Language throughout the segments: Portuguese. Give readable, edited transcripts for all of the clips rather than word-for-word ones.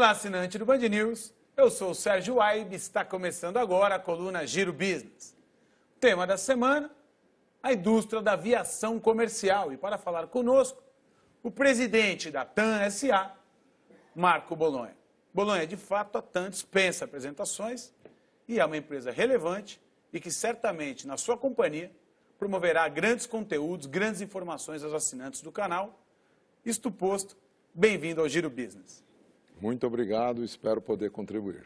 Olá, assinante do Band News. Eu sou o Sérgio Waib e está começando agora a coluna Giro Business. O tema da semana, a indústria da aviação comercial. E para falar conosco, o presidente da TAM S.A., Marco Bolonha. Bolonha, de fato, a TAM dispensa apresentações e é uma empresa relevante e que certamente, na sua companhia, promoverá grandes conteúdos, grandes informações aos assinantes do canal. Isto posto, bem-vindo ao Giro Business. Muito obrigado, espero poder contribuir.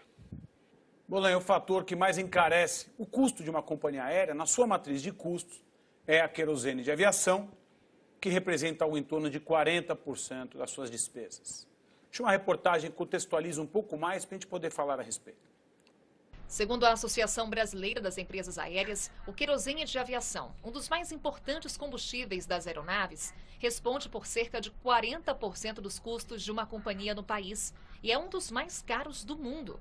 Bolonha, o fator que mais encarece o custo de uma companhia aérea, na sua matriz de custos, é a querosene de aviação, que representa algo em torno de 40% das suas despesas. Deixa uma reportagem que contextualiza um pouco mais para a gente poder falar a respeito. Segundo a Associação Brasileira das Empresas Aéreas, o querosene de aviação, um dos mais importantes combustíveis das aeronaves, responde por cerca de 40% dos custos de uma companhia no país e é um dos mais caros do mundo.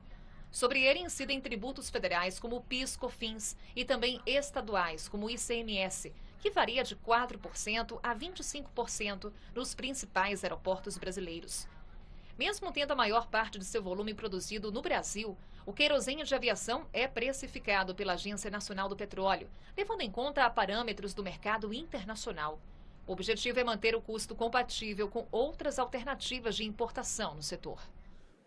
Sobre ele incidem tributos federais como o PIS, COFINS e também estaduais como o ICMS, que varia de 4% a 25% nos principais aeroportos brasileiros. Mesmo tendo a maior parte de seu volume produzido no Brasil, o querosene de aviação é precificado pela Agência Nacional do Petróleo, levando em conta parâmetros do mercado internacional. O objetivo é manter o custo compatível com outras alternativas de importação no setor.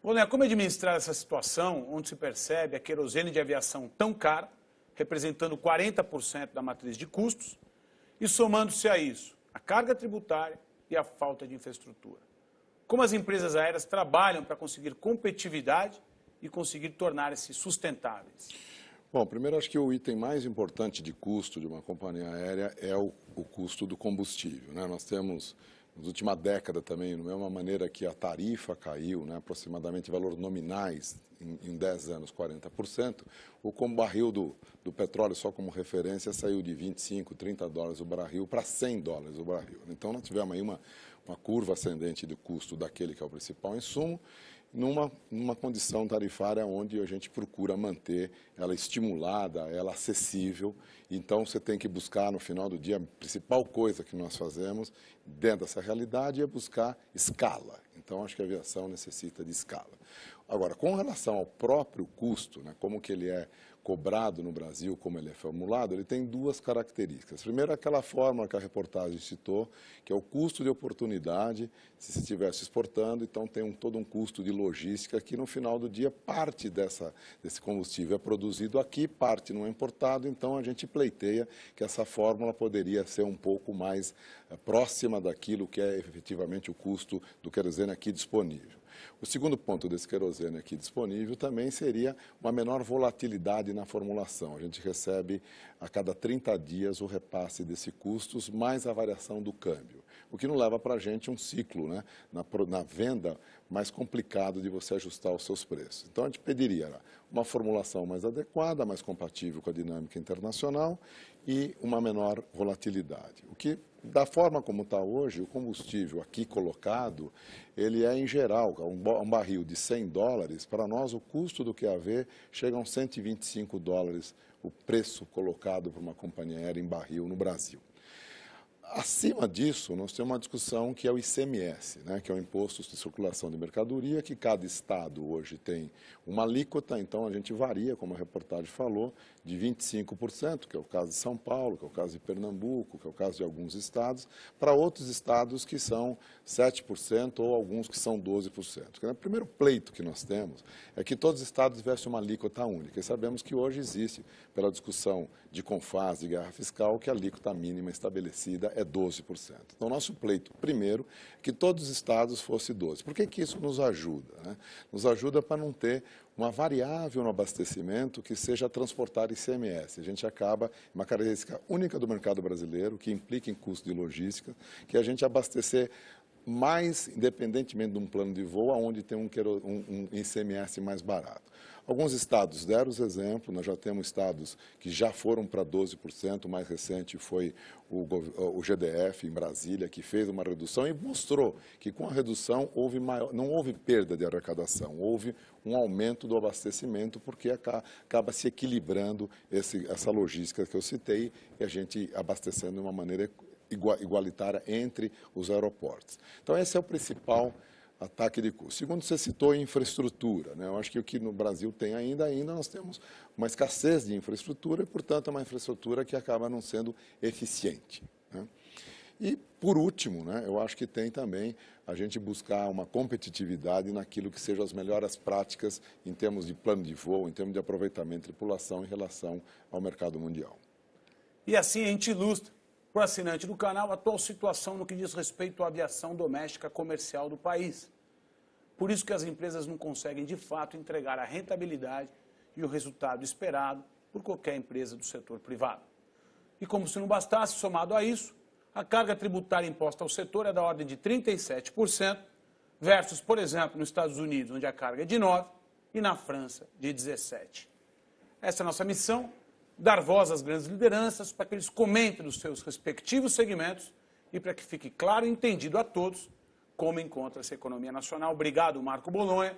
Bolonha, como administrar essa situação onde se percebe a querosene de aviação tão cara, representando 40% da matriz de custos, e somando-se a isso a carga tributária e a falta de infraestrutura? Como as empresas aéreas trabalham para conseguir competitividade e conseguir tornar-se sustentáveis? Bom, primeiro acho que o item mais importante de custo de uma companhia aérea é o custo do combustível, né? Nós temos, na última década também, da mesma maneira que a tarifa caiu, né, aproximadamente valores nominais, em 10 anos, 40%, o barril do petróleo, só como referência, saiu de 25, 30 dólares o barril para 100 dólares o barril. Então, nós tivemos aí uma curva ascendente do custo daquele que é o principal insumo, numa condição tarifária onde a gente procura manter ela estimulada, ela acessível. Então, você tem que buscar, no final do dia, a principal coisa que nós fazemos dentro dessa realidade é buscar escala. Então, acho que a aviação necessita de escala. Agora, com relação ao próprio custo, né, como que ele é cobrado no Brasil, como ele é formulado, ele tem duas características. Primeiro, aquela fórmula que a reportagem citou, que é o custo de oportunidade, se se estivesse exportando, então tem todo um custo de logística que, no final do dia, parte desse combustível é produzido aqui, parte não é importado, então a gente pleiteia que essa fórmula poderia ser um pouco mais próxima daquilo que é efetivamente o custo do querosene aqui disponível. O segundo ponto desse querosene aqui disponível também seria uma menor volatilidade na formulação. A gente recebe a cada 30 dias o repasse desse custos mais a variação do câmbio, o que não leva para a gente um ciclo, né, na venda mais complicado de você ajustar os seus preços. Então, a gente pediria uma formulação mais adequada, mais compatível com a dinâmica internacional e uma menor volatilidade. O que, da forma como está hoje, o combustível aqui colocado, ele é, em geral, um barril de 100 dólares, para nós o custo do QAV chega a uns 125 dólares o preço colocado por uma companhia aérea em barril no Brasil. Acima disso, nós temos uma discussão que é o ICMS, né, que é o Imposto de Circulação de Mercadoria, que cada estado hoje tem uma alíquota, então a gente varia, como a reportagem falou, de 25%, que é o caso de São Paulo, que é o caso de Pernambuco, que é o caso de alguns estados, para outros estados que são 7% ou alguns que são 12%. O primeiro pleito que nós temos é que todos os estados tivessem uma alíquota única, e sabemos que hoje existe, pela discussão de CONFAS, de guerra fiscal, que a alíquota mínima estabelecida é 12%. Então, nosso pleito, primeiro, é que todos os estados fossem 12%. Por que isso nos ajuda, né? Nos ajuda para não ter uma variável no abastecimento que seja transportar ICMS. A gente acaba, uma característica única do mercado brasileiro, que implica em custo de logística, que é a gente abastecer mais, independentemente de um plano de voo, onde tem um ICMS mais barato. Alguns estados deram os exemplos, nós já temos estados que já foram para 12%, o mais recente foi o GDF em Brasília, que fez uma redução e mostrou que com a redução não houve perda de arrecadação, houve um aumento do abastecimento, porque acaba se equilibrando essa logística que eu citei e a gente abastecendo de uma maneira igualitária entre os aeroportos. Então, esse é o principal ataque de custo. Segundo, você citou infraestrutura, né? Eu acho que o que no Brasil tem ainda nós temos uma escassez de infraestrutura e, portanto, é uma infraestrutura que acaba não sendo eficiente, né? E, por último, né, eu acho que tem também a gente buscar uma competitividade naquilo que sejam as melhores práticas em termos de plano de voo, em termos de aproveitamento de tripulação em relação ao mercado mundial. E assim a gente ilustra para o assinante do canal a atual situação no que diz respeito à aviação doméstica comercial do país. Por isso que as empresas não conseguem, de fato, entregar a rentabilidade e o resultado esperado por qualquer empresa do setor privado. E como se não bastasse, somado a isso, a carga tributária imposta ao setor é da ordem de 37%, versus, por exemplo, nos Estados Unidos, onde a carga é de 9%, e na França, de 17%. Essa é a nossa missão, dar voz às grandes lideranças para que eles comentem os seus respectivos segmentos e para que fique claro e entendido a todos como encontra-se a economia nacional. Obrigado, Marco Bolonha.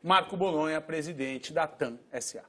Marco Bolonha, presidente da TAM SA.